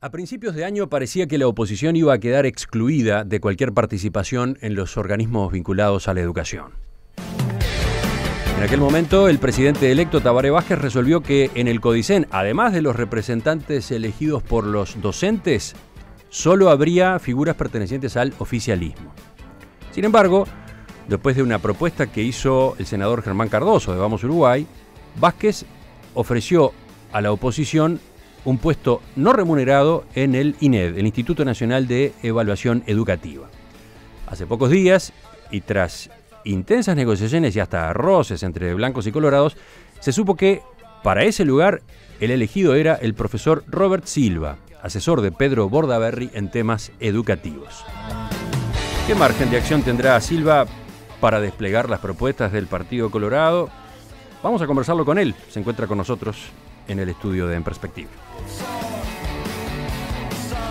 A principios de año parecía que la oposición iba a quedar excluida de cualquier participación en los organismos vinculados a la educación. En aquel momento, el presidente electo Tabaré Vázquez resolvió que en el CODICEN, además de los representantes elegidos por los docentes, solo habría figuras pertenecientes al oficialismo. Sin embargo, después de una propuesta que hizo el senador Germán Cardoso de Vamos Uruguay, Vázquez ofreció a la oposición un puesto no remunerado en el INED, el Instituto Nacional de Evaluación Educativa. Hace pocos días, y tras intensas negociaciones y hasta roces entre blancos y colorados, se supo que para ese lugar el elegido era el profesor Robert Silva, asesor de Pedro Bordaberry en temas educativos. ¿Qué margen de acción tendrá Silva para desplegar las propuestas del Partido Colorado? Vamos a conversarlo con él. Se encuentra con nosotros en el estudio de En Perspectiva.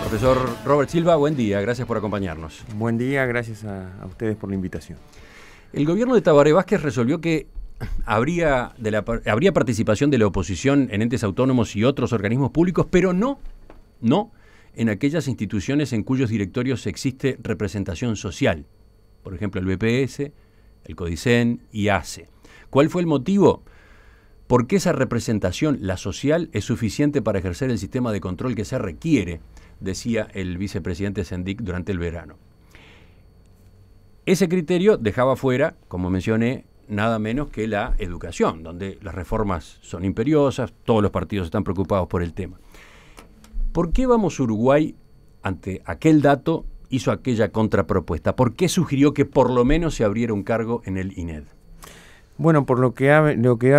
Profesor Robert Silva, buen día, gracias por acompañarnos. Buen día, gracias a ustedes por la invitación. El gobierno de Tabaré Vázquez resolvió que habría participación de la oposición en entes autónomos y otros organismos públicos, pero no en aquellas instituciones en cuyos directorios existe representación social. Por ejemplo, el BPS, el CODICEN y ACE. ¿Cuál fue el motivo? Porque esa representación, la social, es suficiente para ejercer el sistema de control que se requiere, decía el vicepresidente Sendik durante el verano. Ese criterio dejaba fuera, como mencioné, nada menos que la educación, donde las reformas son imperiosas, todos los partidos están preocupados por el tema. ¿Por qué Vamos Uruguay, ante aquel dato, hizo aquella contrapropuesta? ¿Por qué sugirió que por lo menos se abriera un cargo en el INED? Bueno, por lo que ha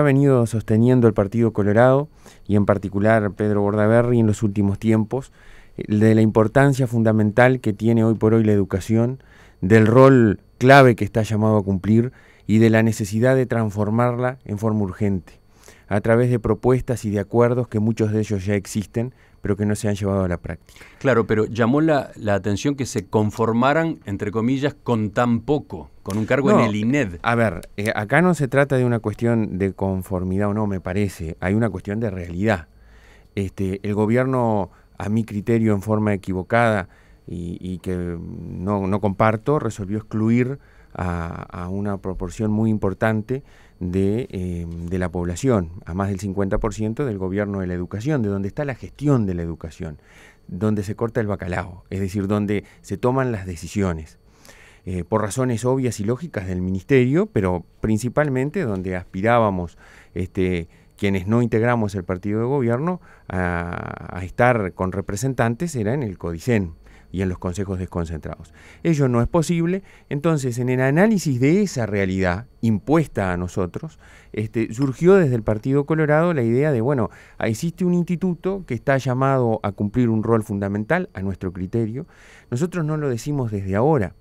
venido sosteniendo el Partido Colorado, y en particular Pedro Bordaberry en los últimos tiempos, de la importancia fundamental que tiene hoy por hoy la educación, del rol clave que está llamado a cumplir y de la necesidad de transformarla en forma urgente, a través de propuestas y de acuerdos que muchos de ellos ya existen, pero que no se han llevado a la práctica. Claro, pero llamó la atención que se conformaran, entre comillas, con tan poco, con un cargo en el INED. A ver, acá no se trata de una cuestión de conformidad o no, me parece, hay una cuestión de realidad. El gobierno, a mi criterio, en forma equivocada y que no comparto, resolvió excluir a una proporción muy importante de la población, a más del 50% del gobierno de la educación, de donde está la gestión de la educación, donde se corta el bacalao, es decir, donde se toman las decisiones, por razones obvias y lógicas del ministerio, pero principalmente donde aspirábamos quienes no integramos el partido de gobierno a estar con representantes era en el CODICEN y en los consejos desconcentrados. Ello no es posible, entonces en el análisis de esa realidad impuesta a nosotros, surgió desde el Partido Colorado la idea de, bueno, existe un instituto que está llamado a cumplir un rol fundamental, a nuestro criterio. Nosotros no lo decimos desde ahora.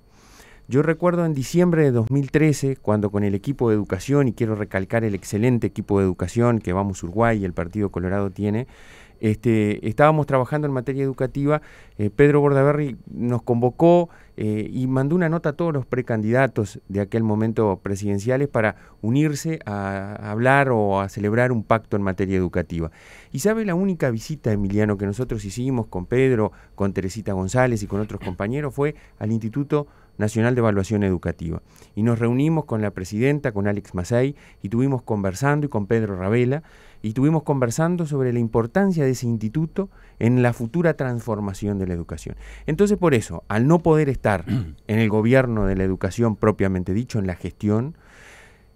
Yo recuerdo en diciembre de 2013, cuando con el equipo de educación, y quiero recalcar el excelente equipo de educación que Vamos Uruguay y el Partido Colorado tiene, estábamos trabajando en materia educativa. Pedro Bordaberry nos convocó y mandó una nota a todos los precandidatos de aquel momento presidenciales para unirse a hablar o a celebrar un pacto en materia educativa. Y sabe, la única visita, Emiliano, que nosotros hicimos con Pedro, con Teresita González y con otros compañeros fue al Instituto Nacional de Evaluación Educativa. Y nos reunimos con la presidenta, con Alex Masay, y estuvimos conversando, y con Pedro Ravela, y estuvimos conversando sobre la importancia de ese instituto en la futura transformación de la educación. Entonces, por eso, al no poder estar en el gobierno de la educación propiamente dicho, en la gestión,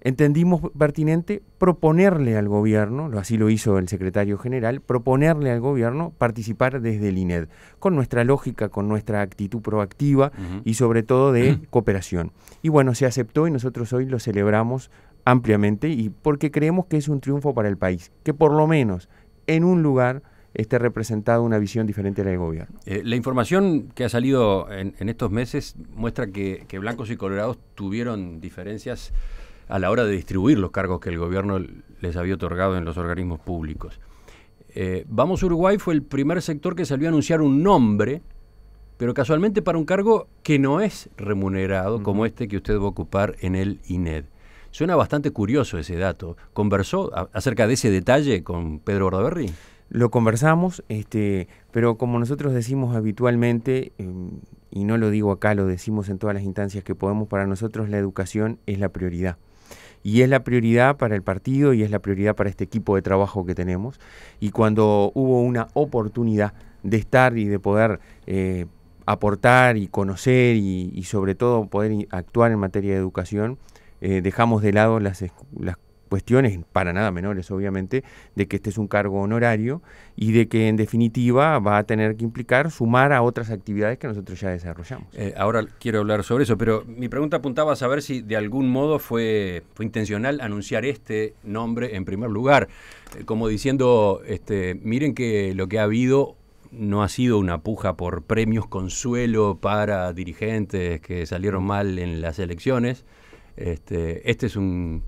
entendimos pertinente proponerle al gobierno, así lo hizo el secretario general, proponerle al gobierno participar desde el INED, con nuestra lógica, con nuestra actitud proactiva y sobre todo de cooperación. Y bueno, se aceptó y nosotros hoy lo celebramos ampliamente, y porque creemos que es un triunfo para el país, que por lo menos en un lugar esté representada una visión diferente a la del gobierno. La información que ha salido en estos meses muestra que blancos y colorados tuvieron diferencias a la hora de distribuir los cargos que el gobierno les había otorgado en los organismos públicos. Vamos Uruguay fue el primer sector que salió a anunciar un nombre, pero casualmente para un cargo que no es remunerado, como este que usted va a ocupar en el INED. Suena bastante curioso ese dato. ¿Conversó acerca de ese detalle con Pedro Bordaberry? Lo conversamos, pero como nosotros decimos habitualmente, y no lo digo acá, lo decimos en todas las instancias que podemos, para nosotros la educación es la prioridad. Y es la prioridad para el partido y es la prioridad para este equipo de trabajo que tenemos. Y cuando hubo una oportunidad de estar y de poder aportar y conocer y sobre todo poder actuar en materia de educación, dejamos de lado las cuestiones, para nada menores obviamente, de que este es un cargo honorario y de que en definitiva va a tener que implicar sumar a otras actividades que nosotros ya desarrollamos. Ahora quiero hablar sobre eso, pero mi pregunta apuntaba a saber si de algún modo fue intencional anunciar este nombre en primer lugar, como diciendo, miren que lo que ha habido no ha sido una puja por premios consuelo para dirigentes que salieron mal en las elecciones. Este es un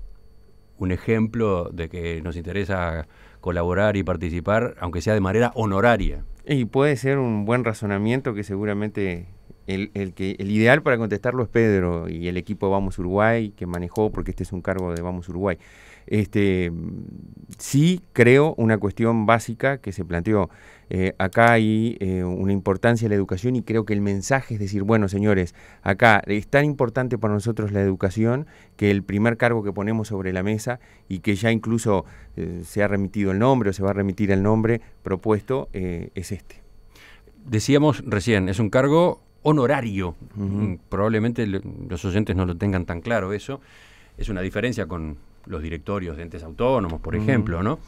ejemplo de que nos interesa colaborar y participar, aunque sea de manera honoraria. Y puede ser un buen razonamiento que seguramente el ideal para contestarlo es Pedro y el equipo Vamos Uruguay que manejó, porque este es un cargo de Vamos Uruguay. Sí creo una cuestión básica que se planteó. Acá hay una importancia de la educación y creo que el mensaje es decir, bueno señores, acá es tan importante para nosotros la educación que el primer cargo que ponemos sobre la mesa y que ya incluso se ha remitido el nombre o se va a remitir el nombre propuesto es este. Decíamos recién, es un cargo honorario. Probablemente los oyentes no lo tengan tan claro eso. Es una diferencia con los directorios de entes autónomos, por ejemplo, ¿no?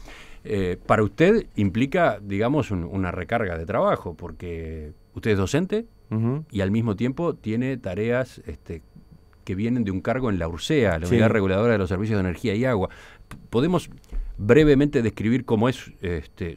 Para usted implica, digamos, una recarga de trabajo, porque usted es docente y al mismo tiempo tiene tareas que vienen de un cargo en la URSEA, la Unidad Reguladora de los Servicios de Energía y Agua. ¿Podemos brevemente describir cómo es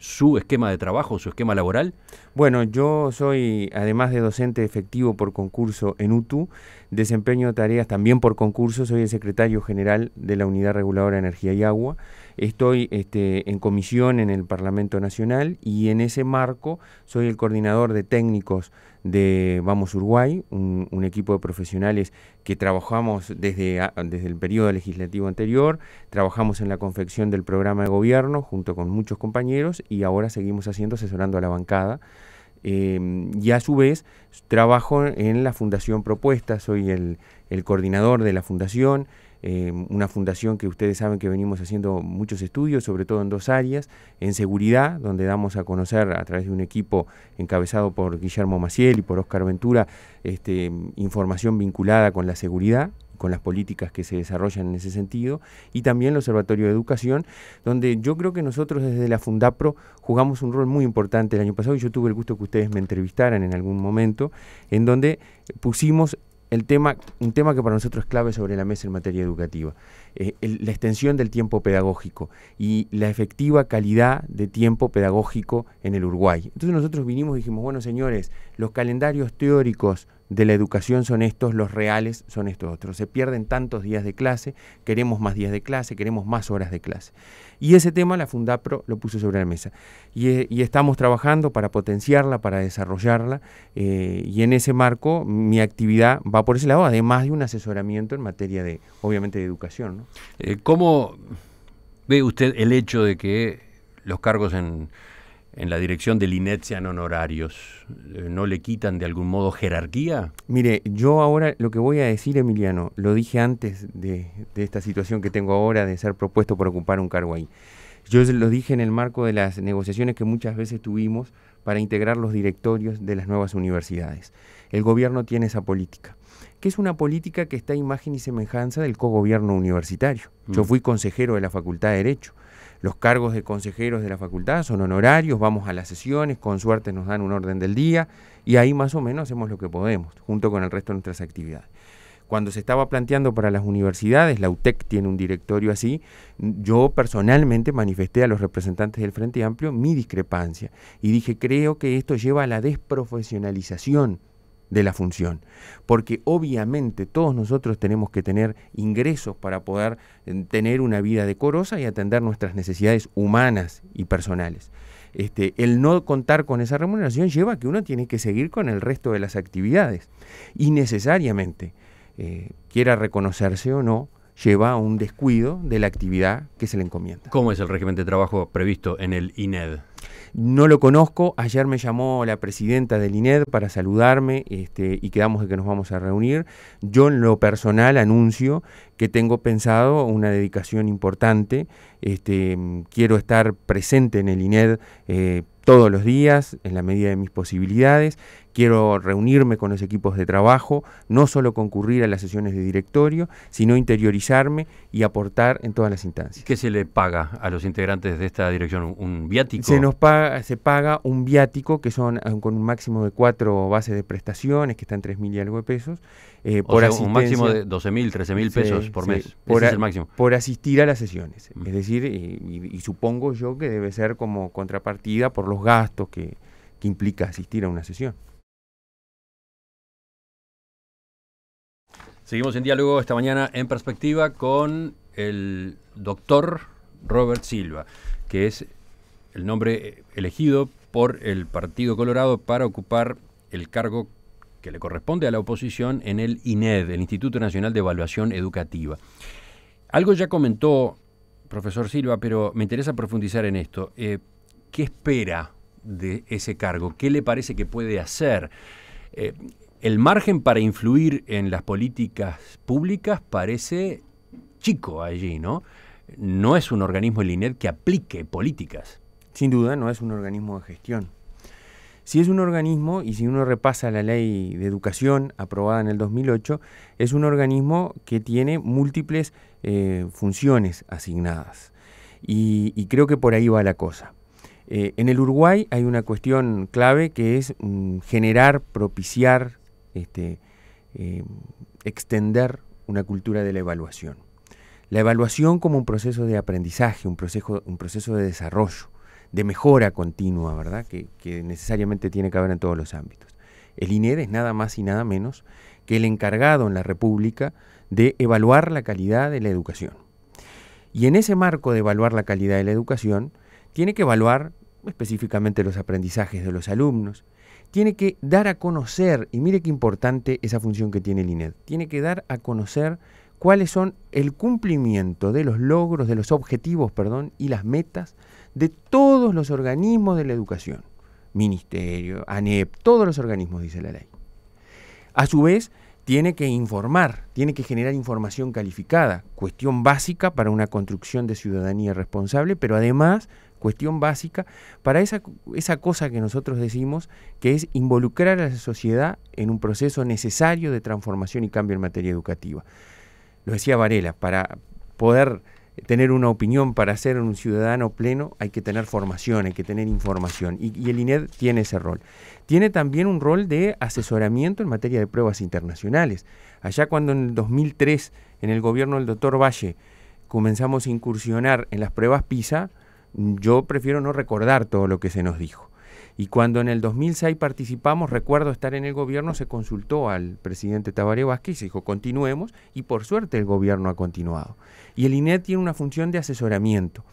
su esquema de trabajo, su esquema laboral? Bueno, yo soy, además de docente efectivo por concurso en UTU, desempeño tareas también por concurso, soy el secretario general de la Unidad Reguladora de Energía y Agua. Estoy en comisión en el Parlamento Nacional y en ese marco soy el coordinador de técnicos de Vamos Uruguay, un equipo de profesionales que trabajamos desde el periodo legislativo anterior, trabajamos en la confección del programa de gobierno junto con muchos compañeros y ahora seguimos asesorando a la bancada. Y a su vez trabajo en la Fundación Propuesta, soy el coordinador de la fundación, una fundación que ustedes saben que venimos haciendo muchos estudios, sobre todo en dos áreas, en seguridad, donde damos a conocer a través de un equipo encabezado por Guillermo Maciel y por Óscar Ventura, información vinculada con la seguridad, con las políticas que se desarrollan en ese sentido, y también el Observatorio de Educación, donde yo creo que nosotros desde la Fundapro jugamos un rol muy importante el año pasado, y yo tuve el gusto que ustedes me entrevistaran en algún momento, en donde pusimos un tema que para nosotros es clave sobre la mesa en materia educativa, la extensión del tiempo pedagógico y la efectiva calidad de tiempo pedagógico en el Uruguay. Entonces nosotros vinimos y dijimos, bueno señores, los calendarios teóricos de la educación son estos, los reales son estos otros. Se pierden tantos días de clase, queremos más días de clase, queremos más horas de clase. Y ese tema la Fundapro lo puso sobre la mesa. Y estamos trabajando para potenciarla, para desarrollarla, y en ese marco mi actividad va por ese lado, además de un asesoramiento en materia de, obviamente, de educación, ¿no? ¿Cómo ve usted el hecho de que los cargos en la dirección del INET sean honorarios? ¿No le quitan de algún modo jerarquía? Mire, yo ahora lo que voy a decir, Emiliano, lo dije antes de esta situación que tengo ahora de ser propuesto por ocupar un cargo ahí. Yo lo dije en el marco de las negociaciones que muchas veces tuvimos para integrar los directorios de las nuevas universidades. El gobierno tiene esa política, que es una política que está a imagen y semejanza del cogobierno universitario. Yo fui consejero de la Facultad de Derecho. Los cargos de consejeros de la facultad son honorarios, vamos a las sesiones, con suerte nos dan un orden del día y ahí más o menos hacemos lo que podemos, junto con el resto de nuestras actividades. Cuando se estaba planteando para las universidades, la UTEC tiene un directorio así, yo personalmente manifesté a los representantes del Frente Amplio mi discrepancia y dije, creo que esto lleva a la desprofesionalización de la función, porque obviamente todos nosotros tenemos que tener ingresos para poder tener una vida decorosa y atender nuestras necesidades humanas y personales. El no contar con esa remuneración lleva a que uno tiene que seguir con el resto de las actividades y necesariamente, quiera reconocerse o no, lleva a un descuido de la actividad que se le encomienda. ¿Cómo es el régimen de trabajo previsto en el INED? No lo conozco, ayer me llamó la presidenta del INED para saludarme y quedamos de que nos vamos a reunir. Yo en lo personal anuncio que tengo pensado una dedicación importante, quiero estar presente en el INED todos los días, en la medida de mis posibilidades. Quiero reunirme con los equipos de trabajo, no solo concurrir a las sesiones de directorio, sino interiorizarme y aportar en todas las instancias. ¿Qué se le paga a los integrantes de esta dirección? ¿Un viático? Se paga un viático que son con un máximo de 4 bases de prestaciones, que están 3.000 y algo de pesos. Por un máximo de 12.000, 13.000 pesos por mes. Ese es el máximo. Por asistir a las sesiones. Es decir, y supongo yo que debe ser como contrapartida por los gastos que implica asistir a una sesión. Seguimos en diálogo esta mañana en Perspectiva con el doctor Robert Silva, que es el nombre elegido por el Partido Colorado para ocupar el cargo que le corresponde a la oposición en el INED, el Instituto Nacional de Evaluación Educativa. Algo ya comentó profesor Silva, pero me interesa profundizar en esto. ¿Qué espera de ese cargo? ¿Qué le parece que puede hacer? El margen para influir en las políticas públicas parece chico allí, ¿no? No es un organismo, el INED, que aplique políticas. Sin duda, no es un organismo de gestión. Si es un organismo, y si uno repasa la ley de educación aprobada en el 2008, es un organismo que tiene múltiples funciones asignadas. Y creo que por ahí va la cosa. En el Uruguay hay una cuestión clave que es generar, propiciar, extender una cultura de la evaluación. La evaluación como un proceso de aprendizaje, un proceso de desarrollo, de mejora continua, ¿verdad? Que necesariamente tiene que haber en todos los ámbitos. El INED es nada más y nada menos que el encargado en la República de evaluar la calidad de la educación. Y en ese marco de evaluar la calidad de la educación, tiene que evaluar específicamente los aprendizajes de los alumnos, tiene que dar a conocer, y mire qué importante esa función que tiene el INED, tiene que dar a conocer cuáles son el cumplimiento de los logros, de los objetivos, y las metas de todos los organismos de la educación, Ministerio, ANEP, todos los organismos, dice la ley. A su vez, tiene que informar, tiene que generar información calificada, cuestión básica para una construcción de ciudadanía responsable, pero además cuestión básica para esa cosa que nosotros decimos que es involucrar a la sociedad en un proceso necesario de transformación y cambio en materia educativa. Lo decía Varela, para poder tener una opinión, para ser un ciudadano pleno, hay que tener formación, hay que tener información, y el INED tiene ese rol. Tiene también un rol de asesoramiento en materia de pruebas internacionales. Allá cuando en el 2003, en el gobierno del doctor Valle, comenzamos a incursionar en las pruebas PISA, yo prefiero no recordar todo lo que se nos dijo. Y cuando en el 2006 participamos, recuerdo estar en el gobierno, se consultó al presidente Tabaré Vázquez y se dijo continuemos, y por suerte el gobierno ha continuado. Y el INED tiene una función de asesoramiento,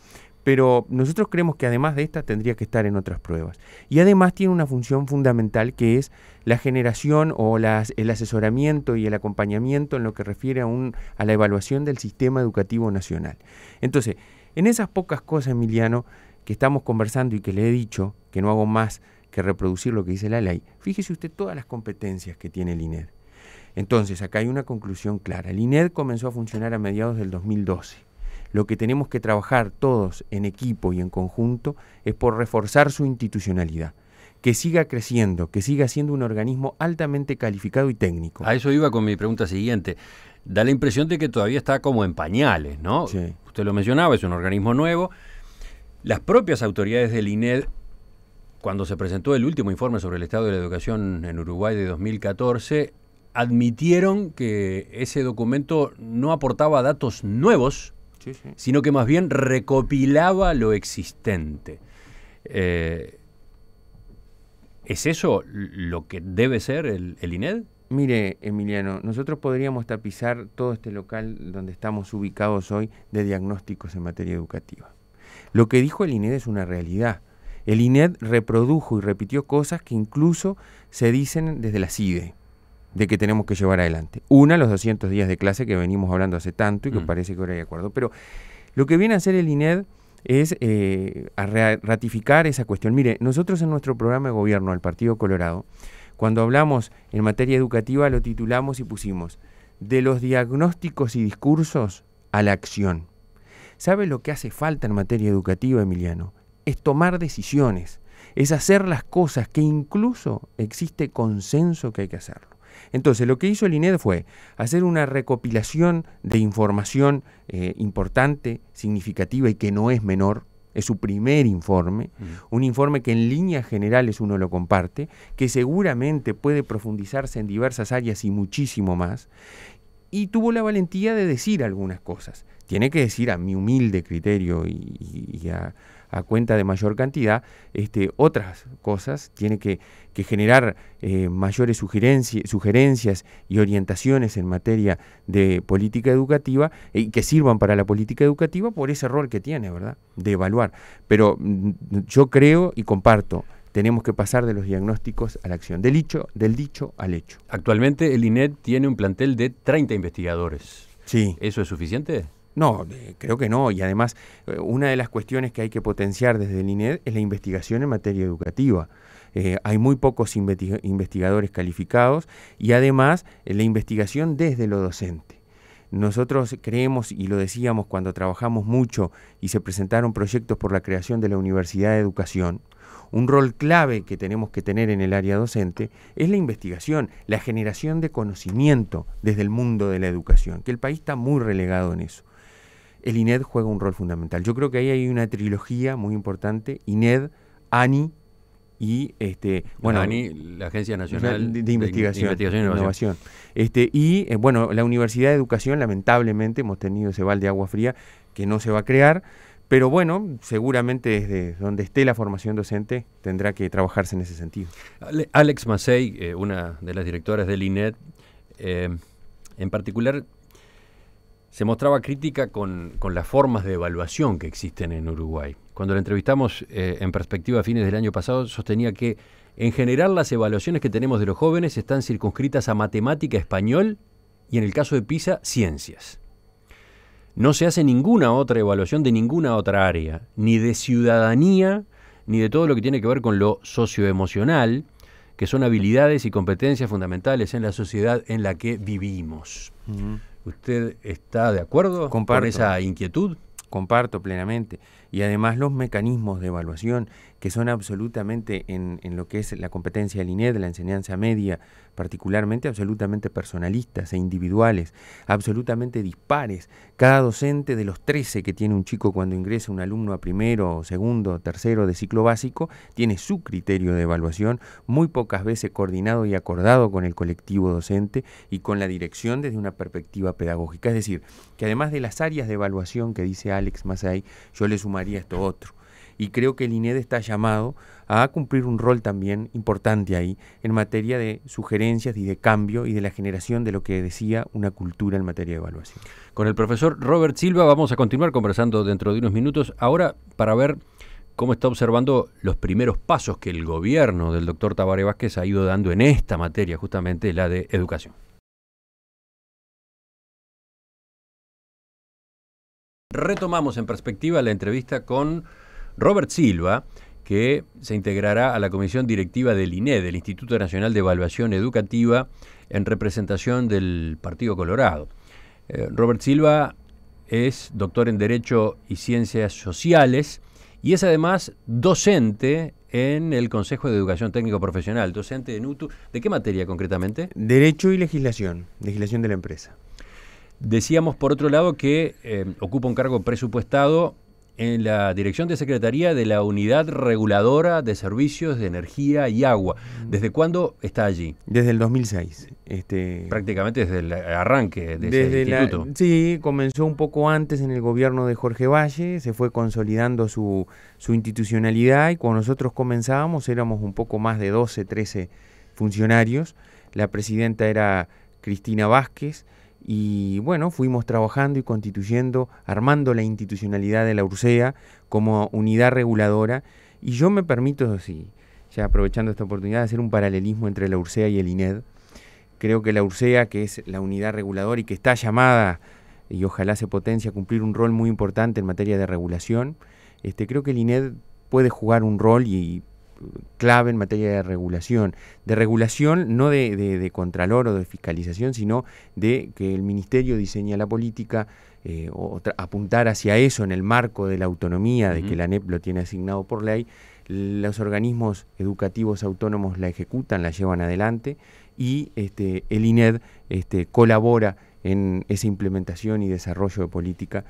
pero nosotros creemos que además de esta tendría que estar en otras pruebas. Y además tiene una función fundamental que es la generación o el asesoramiento y el acompañamiento en lo que refiere a la evaluación del sistema educativo nacional. Entonces, en esas pocas cosas, Emiliano, que estamos conversando y que le he dicho que no hago más que reproducir lo que dice la ley, fíjese usted todas las competencias que tiene el INED. Entonces, acá hay una conclusión clara. El INED comenzó a funcionar a mediados del 2012. Lo que tenemos que trabajar todos en equipo y en conjunto es por reforzar su institucionalidad, que siga creciendo, que siga siendo un organismo altamente calificado y técnico. A eso iba con mi pregunta siguiente. Da la impresión de que todavía está como en pañales, ¿no? Sí. Usted lo mencionaba, es un organismo nuevo. Las propias autoridades del INED, cuando se presentó el último informe sobre el estado de la educación en Uruguay de 2014, admitieron que ese documento no aportaba datos nuevos, Sí, sí. sino que más bien recopilaba lo existente. ¿Es eso lo que debe ser el INED? Mire, Emiliano, nosotros podríamos tapizar todo este local donde estamos ubicados hoy de diagnósticos en materia educativa. Lo que dijo el INED es una realidad. El INED reprodujo y repitió cosas que incluso se dicen desde la CIDE. de que tenemos que llevar adelante. Una, los 200 días de clase que venimos hablando hace tanto y que parece que ahora hay acuerdo. Pero lo que viene a hacer el INED es ratificar esa cuestión. Mire, nosotros en nuestro programa de gobierno, al Partido Colorado, cuando hablamos en materia educativa, lo titulamos y pusimos de los diagnósticos y discursos a la acción. ¿Sabe lo que hace falta en materia educativa, Emiliano? Es tomar decisiones, es hacer las cosas que incluso existe consenso que hay que hacerlo. Entonces, lo que hizo el INED fue hacer una recopilación de información importante, significativa y que no es menor. Es su primer informe, un informe que en líneas generales uno lo comparte, que seguramente puede profundizarse en diversas áreas y muchísimo más, y tuvo la valentía de decir algunas cosas. Tiene que decir, a mi humilde criterio y a cuenta de mayor cantidad, otras cosas, tiene que generar mayores sugerencias y orientaciones en materia de política educativa y que sirvan para la política educativa por ese rol que tiene, ¿verdad?, de evaluar. Pero yo creo y comparto, tenemos que pasar de los diagnósticos a la acción, del dicho al hecho. Actualmente el INED tiene un plantel de 30 investigadores. Sí. ¿Eso es suficiente? No, creo que no. Y además, una de las cuestiones que hay que potenciar desde el INED es la investigación en materia educativa. Hay muy pocos investigadores calificados y además la investigación desde lo docente. Nosotros creemos, y lo decíamos cuando trabajamos mucho y se presentaron proyectos por la creación de la Universidad de Educación, un rol clave que tenemos que tener en el área docente es la investigación, la generación de conocimiento desde el mundo de la educación, que el país está muy relegado en eso. El INED juega un rol fundamental. Yo creo que ahí hay una trilogía muy importante, INED, ANI y ANI, la Agencia Nacional de Investigación e Innovación. La Universidad de Educación, lamentablemente hemos tenido ese balde de agua fría que no se va a crear. Pero bueno, seguramente desde donde esté la formación docente tendrá que trabajarse en ese sentido. Alex Massey, una de las directoras del INED, en particular se mostraba crítica con las formas de evaluación que existen en Uruguay. Cuando la entrevistamos en Perspectiva a fines del año pasado, sostenía que en general las evaluaciones que tenemos de los jóvenes están circunscritas a matemática, español y en el caso de PISA, ciencias. No se hace ninguna otra evaluación de ninguna otra área, ni de ciudadanía, ni de todo lo que tiene que ver con lo socioemocional, que son habilidades y competencias fundamentales en la sociedad en la que vivimos. ¿Usted está de acuerdo con esa inquietud? Comparto plenamente. Y además los mecanismos de evaluación que son absolutamente en lo que es la competencia del INED, la enseñanza media, particularmente absolutamente personalistas e individuales, absolutamente dispares. Cada docente de los 13 que tiene un chico cuando ingresa un alumno a primero, segundo, tercero de ciclo básico, tiene su criterio de evaluación, muy pocas veces coordinado y acordado con el colectivo docente y con la dirección desde una perspectiva pedagógica. Es decir, que además de las áreas de evaluación que dice Alex Massey, yo le sumaría esto otro. Y creo que el INED está llamado a cumplir un rol también importante ahí en materia de sugerencias y de cambio y de la generación de lo que decía una cultura en materia de evaluación. Con el profesor Robert Silva vamos a continuar conversando dentro de unos minutos. Ahora, para ver cómo está observando los primeros pasos que el gobierno del doctor Tabaré Vázquez ha ido dando en esta materia, justamente la de educación. Retomamos en Perspectiva la entrevista con Robert Silva, que se integrará a la comisión directiva del INED, el Instituto Nacional de Evaluación Educativa, en representación del Partido Colorado. Robert Silva es doctor en Derecho y Ciencias Sociales y es además docente en el Consejo de Educación Técnico Profesional, docente de NUTU. ¿De qué materia concretamente? Derecho y legislación de la empresa. Decíamos, por otro lado, que ocupa un cargo presupuestado en la Dirección de Secretaría de la Unidad Reguladora de Servicios de Energía y Agua. ¿Desde cuándo está allí? Desde el 2006. Prácticamente desde el arranque de ese instituto. Sí, comenzó un poco antes en el gobierno de Jorge Valle, se fue consolidando su institucionalidad y cuando nosotros comenzábamos éramos un poco más de 12, 13 funcionarios. La presidenta era Cristina Vázquez. Y bueno, fuimos trabajando y constituyendo, armando la institucionalidad de la URCEA como unidad reguladora. Y yo me permito, sí, ya aprovechando esta oportunidad, de hacer un paralelismo entre la URCEA y el INED. Creo que la URSEA, que es la unidad reguladora y que está llamada, y ojalá se potencie, a cumplir un rol muy importante en materia de regulación, creo que el INED puede jugar un rol y clave en materia de regulación no de contralor o de fiscalización, sino de que el ministerio diseña la política, apuntar hacia eso en el marco de la autonomía, de que la ANEP lo tiene asignado por ley. Los organismos educativos autónomos la ejecutan, la llevan adelante, y el INED colabora en esa implementación y desarrollo de política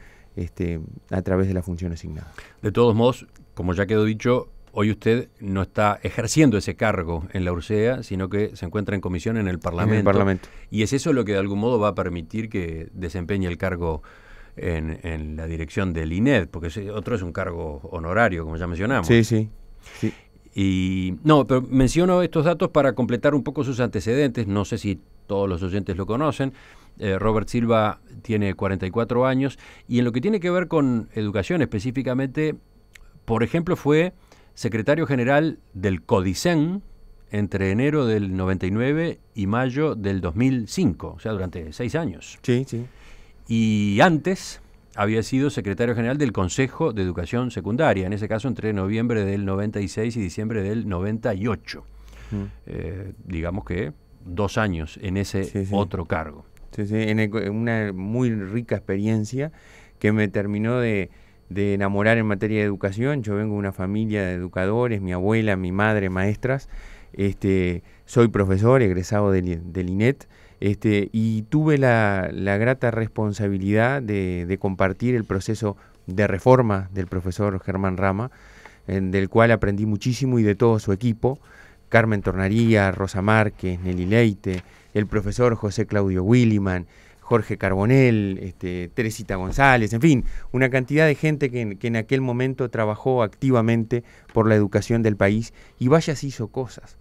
a través de la función asignada. De todos modos, como ya quedó dicho, hoy usted no está ejerciendo ese cargo en la URSEA, sino que se encuentra en comisión en el Parlamento. En el Parlamento. Y es eso lo que de algún modo va a permitir que desempeñe el cargo en la dirección del INED, porque otro es un cargo honorario, como ya mencionamos. Sí, sí. Sí. Y no, pero menciono estos datos para completar un poco sus antecedentes. No sé si todos los oyentes lo conocen. Robert Silva tiene 44 años y en lo que tiene que ver con educación específicamente, por ejemplo, fue secretario general del CODICEN entre enero del 99 y mayo del 2005, o sea, durante 6 años. Sí, sí. Y antes había sido secretario general del Consejo de Educación Secundaria, en ese caso entre noviembre del 96 y diciembre del 98. Digamos que 2 años en ese otro cargo. Sí, sí, una muy rica experiencia que me terminó de enamorar en materia de educación. Yo vengo de una familia de educadores, mi abuela, mi madre, maestras. Soy profesor, egresado del INET, y tuve la grata responsabilidad de compartir el proceso de reforma del profesor Germán Rama, del cual aprendí muchísimo, y de todo su equipo: Carmen Tornaría, Rosa Márquez, Nelly Leite, el profesor José Claudio Williman, Jorge Carbonell, Teresita González, en fin, una cantidad de gente que en aquel momento trabajó activamente por la educación del país, y vaya si hizo cosas.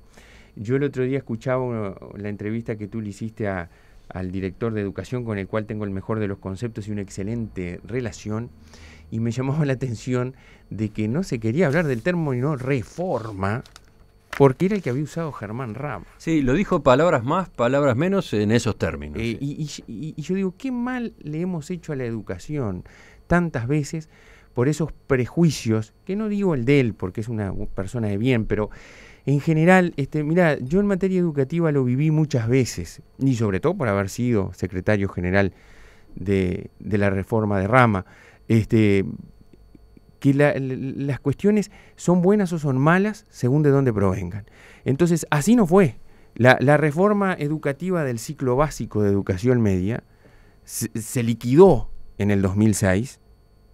Yo el otro día escuchaba la entrevista que tú le hiciste al director de educación, con el cual tengo el mejor de los conceptos y una excelente relación, y me llamaba la atención de que no se quería hablar del término reforma, porque era el que había usado Germán Rama. Sí, lo dijo palabras más, palabras menos en esos términos. Y yo digo, qué mal le hemos hecho a la educación tantas veces por esos prejuicios, que no digo el de él, porque es una persona de bien, pero en general, mirá, yo en materia educativa lo viví muchas veces, y sobre todo por haber sido secretario general de la reforma de Rama, que las cuestiones son buenas o son malas según de dónde provengan. Entonces, así no fue. La reforma educativa del ciclo básico de educación media se liquidó en el 2006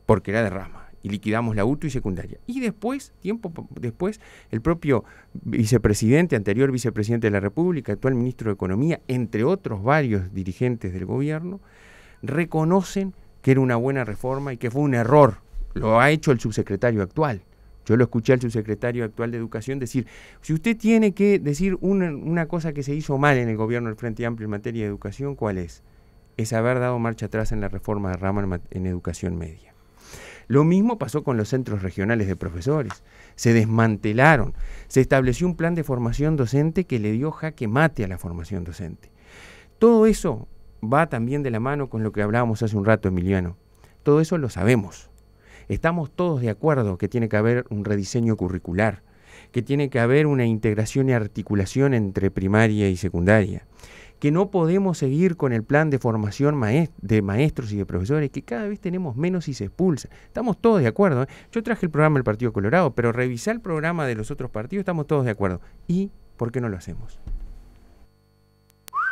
porque era de Rama, y liquidamos la UTU y secundaria. Y después, tiempo después, el propio anterior vicepresidente de la República, actual ministro de Economía, entre otros varios dirigentes del gobierno, reconocen que era una buena reforma y que fue un error. Lo ha hecho el subsecretario actual. Yo lo escuché al subsecretario actual de Educación decir: si usted tiene que decir una cosa que se hizo mal en el gobierno del Frente Amplio en materia de educación, ¿cuál es? Es haber dado marcha atrás en la reforma de Rama en educación media. Lo mismo pasó con los centros regionales de profesores. Se desmantelaron. Se estableció un plan de formación docente que le dio jaque mate a la formación docente. Todo eso va también de la mano con lo que hablábamos hace un rato, Emiliano. Todo eso lo sabemos. Estamos todos de acuerdo que tiene que haber un rediseño curricular, que tiene que haber una integración y articulación entre primaria y secundaria, que no podemos seguir con el plan de formación de maestros y de profesores, que cada vez tenemos menos y se expulsa. Estamos todos de acuerdo, ¿eh? Yo traje el programa del Partido Colorado, pero revisar el programa de los otros partidos, estamos todos de acuerdo. ¿Y por qué no lo hacemos?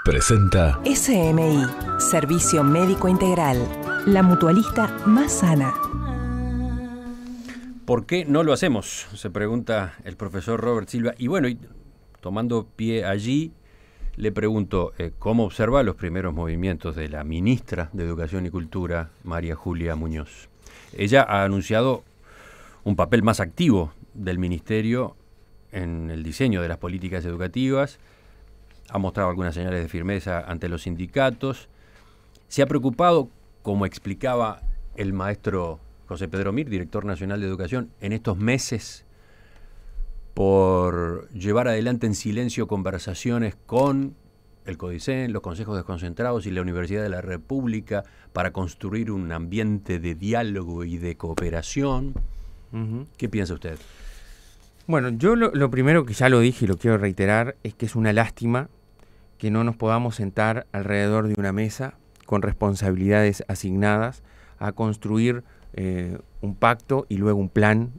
Presenta SMI, Servicio Médico Integral, la mutualista más sana. ¿Por qué no lo hacemos?, se pregunta el profesor Robert Silva. Y bueno, tomando pie allí, le pregunto, ¿cómo observa los primeros movimientos de la ministra de Educación y Cultura, María Julia Muñoz? Ella ha anunciado un papel más activo del ministerio en el diseño de las políticas educativas, ha mostrado algunas señales de firmeza ante los sindicatos, se ha preocupado, como explicaba el maestro José Pedro Mir, director nacional de Educación, en estos meses por llevar adelante en silencio conversaciones con el CODICEN, los consejos desconcentrados y la Universidad de la República para construir un ambiente de diálogo y de cooperación. ¿Qué piensa usted? Bueno, yo lo primero que ya lo dije y lo quiero reiterar es que es una lástima que no nos podamos sentar alrededor de una mesa con responsabilidades asignadas a construir un pacto y luego un plan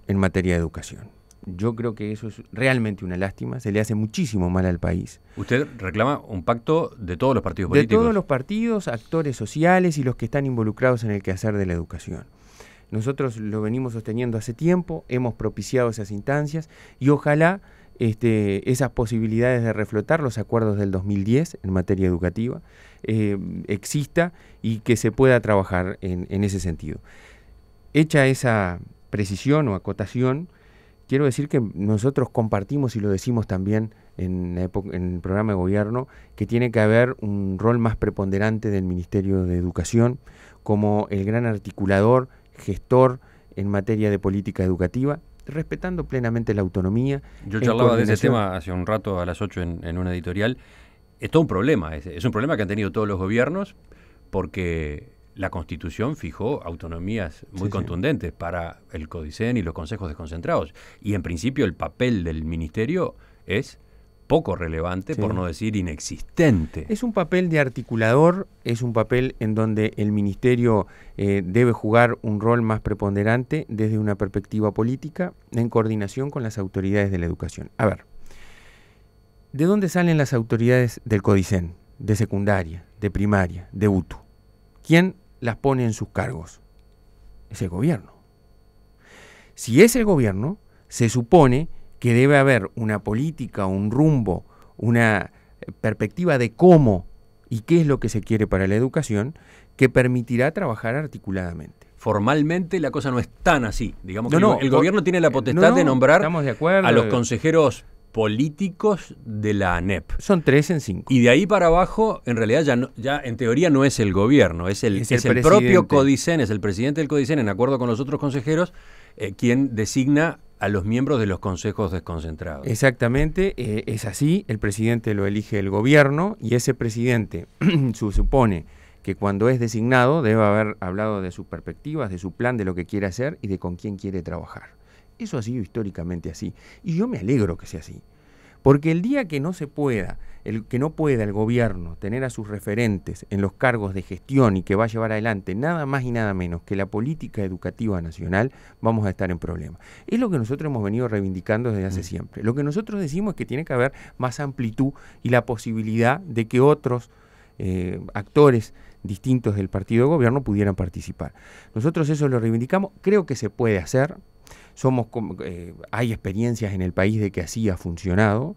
en materia de educación. Yo creo que eso es realmente una lástima, se le hace muchísimo mal al país. Usted reclama un pacto de todos los partidos políticos. De todos los partidos, actores sociales y los que están involucrados en el quehacer de la educación. Nosotros lo venimos sosteniendo hace tiempo, hemos propiciado esas instancias y ojalá esas posibilidades de reflotar los acuerdos del 2010 en materia educativa exista y que se pueda trabajar en ese sentido. Hecha esa precisión o acotación, quiero decir que nosotros compartimos y lo decimos también en el programa de gobierno que tiene que haber un rol más preponderante del Ministerio de Educación como el gran articulador, gestor en materia de política educativa, respetando plenamente la autonomía. Yo charlaba de ese tema hace un rato a las 8 en una editorial. Es todo un problema, es un problema que han tenido todos los gobiernos porque la Constitución fijó autonomías muy contundentes para el CODICEN y los consejos desconcentrados. Y en principio el papel del ministerio es poco relevante, por no decir inexistente. Es un papel de articulador, es un papel en donde el ministerio debe jugar un rol más preponderante desde una perspectiva política en coordinación con las autoridades de la educación. A ver, ¿de dónde salen las autoridades del CODICEN, de secundaria, de primaria, de UTU? ¿Quién las pone en sus cargos? Es el gobierno. Si es el gobierno, se supone que debe haber una política, un rumbo, una perspectiva de cómo y qué es lo que se quiere para la educación que permitirá trabajar articuladamente. Formalmente la cosa no es tan así. Digamos que el gobierno tiene la potestad de nombrar a los consejeros políticos de la ANEP. Son 3 en 5. Y de ahí para abajo, en realidad ya en teoría no es el gobierno, es el propio CODICEN, es el presidente del CODICEN, en acuerdo con los otros consejeros, quien designa a los miembros de los consejos desconcentrados. Exactamente, es así, el presidente lo elige el gobierno y ese presidente se supone que cuando es designado debe haber hablado de sus perspectivas, de su plan, de lo que quiere hacer y de con quién quiere trabajar. Eso ha sido históricamente así y yo me alegro que sea así, porque el día que no se pueda, que no pueda el gobierno tener a sus referentes en los cargos de gestión y que va a llevar adelante nada más y nada menos que la política educativa nacional, vamos a estar en problemas. Es lo que nosotros hemos venido reivindicando desde hace siempre. Lo que nosotros decimos es que tiene que haber más amplitud y la posibilidad de que otros actores distintos del partido de gobierno pudieran participar. Nosotros eso lo reivindicamos, creo que se puede hacer. Hay experiencias en el país de que así ha funcionado,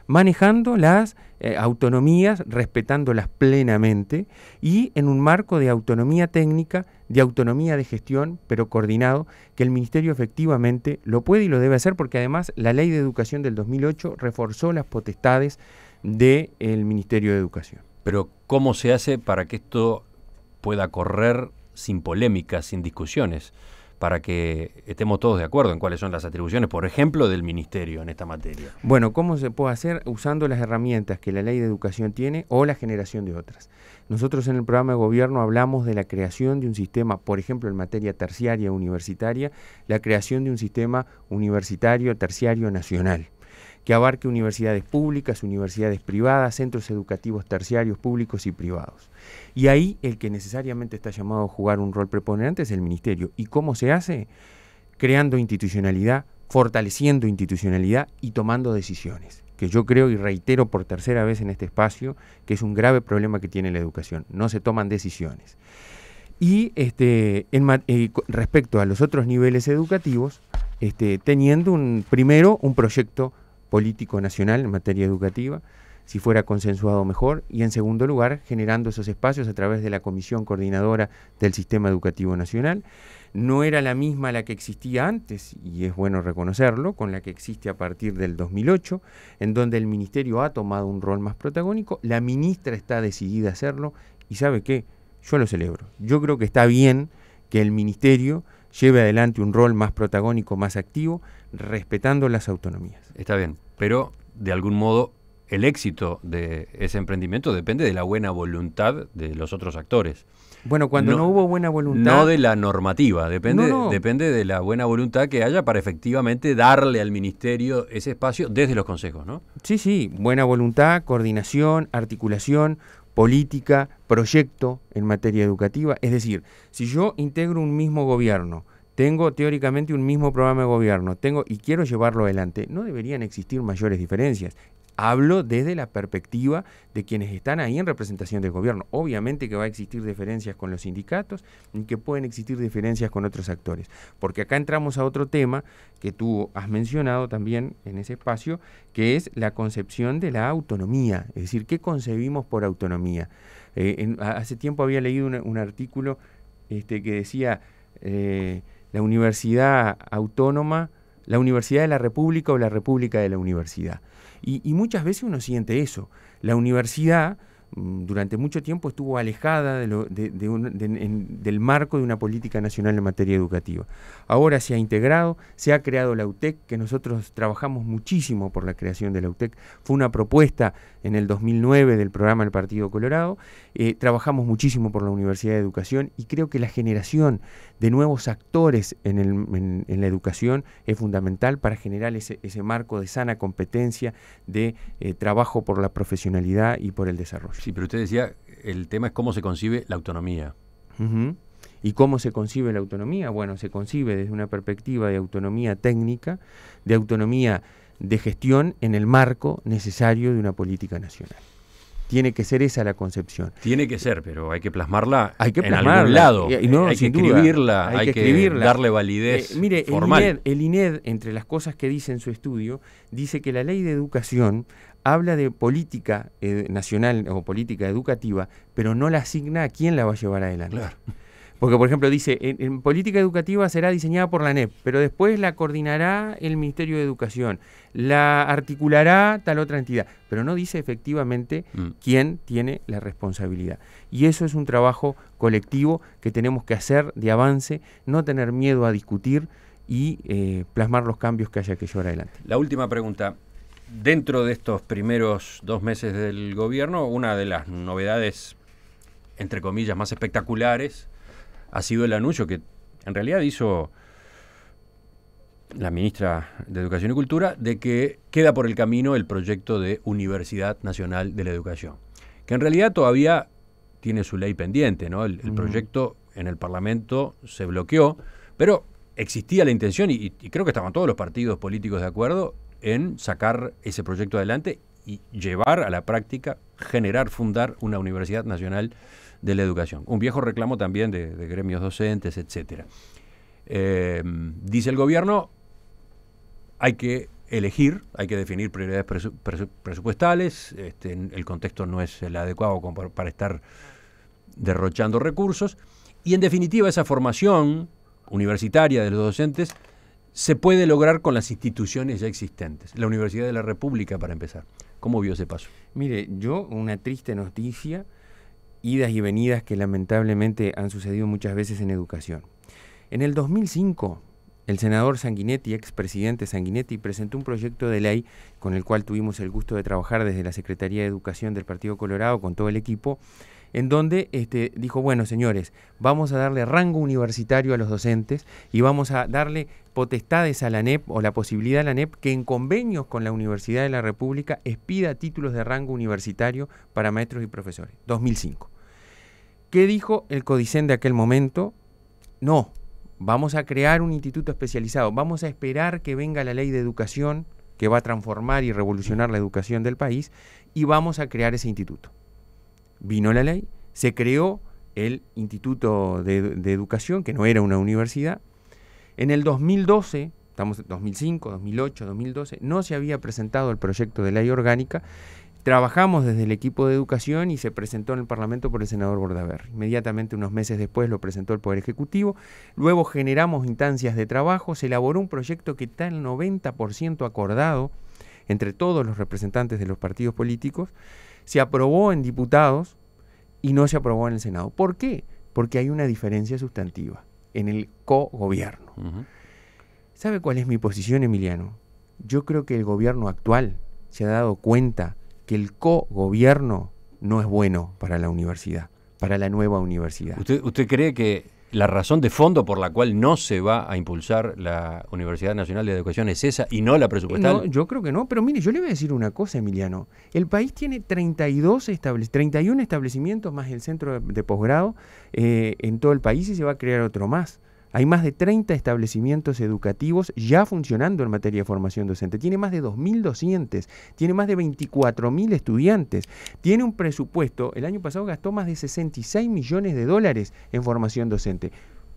manejando las autonomías, respetándolas plenamente y en un marco de autonomía técnica, de autonomía de gestión, pero coordinado, que el Ministerio efectivamente lo puede y lo debe hacer porque además la Ley de Educación del 2008 reforzó las potestades del Ministerio de Educación. Pero ¿cómo se hace para que esto pueda correr sin polémicas, sin discusiones? Para que estemos todos de acuerdo en cuáles son las atribuciones, por ejemplo, del Ministerio en esta materia. Bueno, ¿cómo se puede hacer? Usando las herramientas que la Ley de Educación tiene o la generación de otras. Nosotros en el programa de gobierno hablamos de la creación de un sistema, por ejemplo, en materia terciaria universitaria, la creación de un sistema universitario terciario nacional, que abarque universidades públicas, universidades privadas, centros educativos terciarios públicos y privados. Y ahí el que necesariamente está llamado a jugar un rol preponderante es el Ministerio. ¿Y cómo se hace? Creando institucionalidad, fortaleciendo institucionalidad y tomando decisiones, que yo creo y reitero por tercera vez en este espacio que es un grave problema que tiene la educación. No se toman decisiones. Y respecto a los otros niveles educativos, teniendo primero un proyecto político nacional en materia educativa, si fuera consensuado mejor, y en segundo lugar, generando esos espacios a través de la Comisión Coordinadora del Sistema Educativo Nacional. No era la misma la que existía antes, y es bueno reconocerlo, con la que existe a partir del 2008, en donde el Ministerio ha tomado un rol más protagónico, la ministra está decidida a hacerlo, y ¿sabe qué? Yo lo celebro. Yo creo que está bien que el Ministerio lleve adelante un rol más protagónico, más activo, respetando las autonomías. Está bien, pero de algún modo el éxito de ese emprendimiento depende de la buena voluntad de los otros actores. Bueno, cuando no hubo buena voluntad... No de la normativa, depende de la buena voluntad que haya para efectivamente darle al ministerio ese espacio desde los consejos, ¿no? Sí, buena voluntad, coordinación, articulación, política, proyecto en materia educativa. Es decir, si yo integro un mismo gobierno, tengo teóricamente un mismo programa de gobierno, y quiero llevarlo adelante, no deberían existir mayores diferencias. Hablo desde la perspectiva de quienes están ahí en representación del gobierno. Obviamente que va a existir diferencias con los sindicatos y que pueden existir diferencias con otros actores. Porque acá entramos a otro tema que tú has mencionado también en ese espacio, que es la concepción de la autonomía. Es decir, ¿qué concebimos por autonomía? Hace tiempo había leído un artículo que decía la universidad autónoma, la universidad de la república o la república de la universidad. Y muchas veces uno siente eso. La universidad durante mucho tiempo estuvo alejada del marco de una política nacional en materia educativa. Ahora se ha integrado, se ha creado la UTEC, que nosotros trabajamos muchísimo por la creación de la UTEC. Fue una propuesta en el 2009 del programa del Partido Colorado. Trabajamos muchísimo por la Universidad de Educación y creo que la generación de nuevos actores en la educación es fundamental para generar ese marco de sana competencia, de trabajo por la profesionalidad y por el desarrollo. Sí, pero usted decía, el tema es cómo se concibe la autonomía. Uh-huh. ¿Y cómo se concibe la autonomía? Bueno, se concibe desde una perspectiva de autonomía técnica, de autonomía de gestión en el marco necesario de una política nacional. Tiene que ser esa la concepción. Tiene que ser, pero hay que plasmarla, en algún lado. Hay que escribirla, hay que darle validez formal. El INED, entre las cosas que dice en su estudio, dice que la ley de educación habla de política nacional o política educativa, pero no la asigna a quién la va a llevar adelante. Claro. Porque, por ejemplo, dice, en política educativa será diseñada por la ANEP, pero después la coordinará el Ministerio de Educación, la articulará tal otra entidad, pero no dice efectivamente quién tiene la responsabilidad. Y eso es un trabajo colectivo que tenemos que hacer de avance, no tener miedo a discutir y plasmar los cambios que haya que llevar adelante. La última pregunta. Dentro de estos primeros 2 meses del gobierno, una de las novedades, entre comillas, más espectaculares ha sido el anuncio que en realidad hizo la ministra de Educación y Cultura de que queda por el camino el proyecto de Universidad Nacional de la Educación, que en realidad todavía tiene su ley pendiente, ¿no? El proyecto en el Parlamento se bloqueó, pero existía la intención, y creo que estaban todos los partidos políticos de acuerdo, en sacar ese proyecto adelante y llevar a la práctica, fundar una Universidad Nacional de la Educación. Un viejo reclamo también de gremios docentes, etcétera. Dice el gobierno, hay que elegir, hay que definir prioridades presupuestales, el contexto no es el adecuado como para estar derrochando recursos, y en definitiva esa formación universitaria de los docentes se puede lograr con las instituciones ya existentes. La Universidad de la República, para empezar. ¿Cómo vio ese paso? Mire, una triste noticia, idas y venidas que lamentablemente han sucedido muchas veces en educación. En el 2005, el senador Sanguinetti, expresidente Sanguinetti, presentó un proyecto de ley con el cual tuvimos el gusto de trabajar desde la Secretaría de Educación del Partido Colorado con todo el equipo, en donde dijo, bueno, señores, vamos a darle rango universitario a los docentes y vamos a darle potestades a la ANEP o la posibilidad a la ANEP que en convenios con la Universidad de la República expida títulos de rango universitario para maestros y profesores. 2005. ¿Qué dijo el Codicen de aquel momento? No, vamos a crear un instituto especializado, vamos a esperar que venga la ley de educación que va a transformar y revolucionar la educación del país y vamos a crear ese instituto. Vino la ley, se creó el Instituto de Educación, que no era una universidad. En el 2012, estamos en 2005, 2008, 2012, no se había presentado el proyecto de ley orgánica. Trabajamos desde el equipo de educación y se presentó en el Parlamento por el senador Bordaberry. Inmediatamente, unos meses después, lo presentó el Poder Ejecutivo. Luego generamos instancias de trabajo, se elaboró un proyecto que está el 90% acordado entre todos los representantes de los partidos políticos. Se aprobó en diputados y no se aprobó en el Senado. ¿Por qué? Porque hay una diferencia sustantiva en el cogobierno. ¿Sabe cuál es mi posición, Emiliano? Yo creo que el gobierno actual se ha dado cuenta que el cogobierno no es bueno para la universidad, para la nueva universidad. ¿Usted cree que la razón de fondo por la cual no se va a impulsar la Universidad Nacional de Educación es esa y no la presupuestal? No, yo creo que no, pero mire, yo le voy a decir una cosa, Emiliano. El país tiene 31 establecimientos más el centro de posgrado en todo el país y se va a crear otro más. Hay más de 30 establecimientos educativos ya funcionando en materia de formación docente. Tiene más de 2.000 docentes, tiene más de 24.000 estudiantes. Tiene un presupuesto, el año pasado gastó más de 66 millones de dólares en formación docente.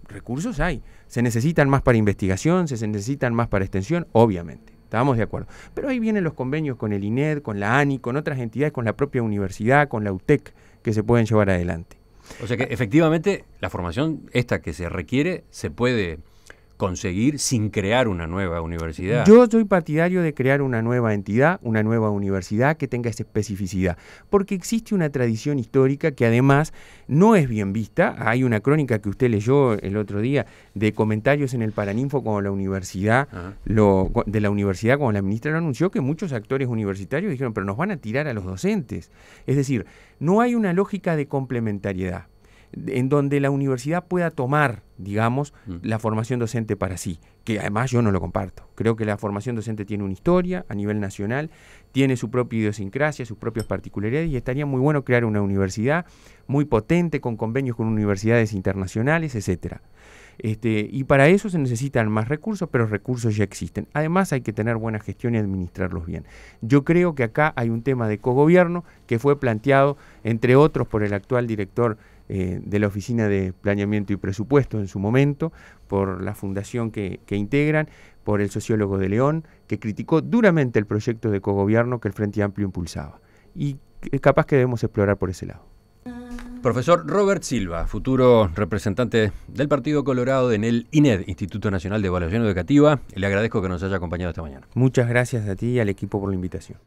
Recursos hay, se necesitan más para investigación, se necesitan más para extensión, obviamente. Estamos de acuerdo. Pero ahí vienen los convenios con el INED, con la ANI, con otras entidades, con la propia universidad, con la UTEC, que se pueden llevar adelante. O sea que efectivamente la formación esta que se requiere se puede conseguir sin crear una nueva universidad. Yo soy partidario de crear una nueva entidad, una nueva universidad que tenga esa especificidad, porque existe una tradición histórica que además no es bien vista. Hay una crónica que usted leyó el otro día de comentarios en el Paraninfo con la universidad, de la universidad cuando la ministra lo anunció, que muchos actores universitarios dijeron, pero nos van a tirar a los docentes. Es decir, no hay una lógica de complementariedad en donde la universidad pueda tomar, digamos, la formación docente para sí, que además yo no lo comparto. Creo que la formación docente tiene una historia a nivel nacional, tiene su propia idiosincrasia, sus propias particularidades, y estaría muy bueno crear una universidad muy potente, con convenios con universidades internacionales, etcétera. Y para eso se necesitan más recursos, pero recursos ya existen. Además hay que tener buena gestión y administrarlos bien. Yo creo que acá hay un tema de cogobierno que fue planteado, entre otros, por el actual director de la Oficina de Planeamiento y Presupuesto en su momento, por la fundación que integran, por el sociólogo de León, que criticó duramente el proyecto de cogobierno que el Frente Amplio impulsaba. Y capaz que debemos explorar por ese lado. Profesor Robert Silva, futuro representante del Partido Colorado en el INED, Instituto Nacional de Evaluación Educativa, le agradezco que nos haya acompañado esta mañana. Muchas gracias a ti y al equipo por la invitación.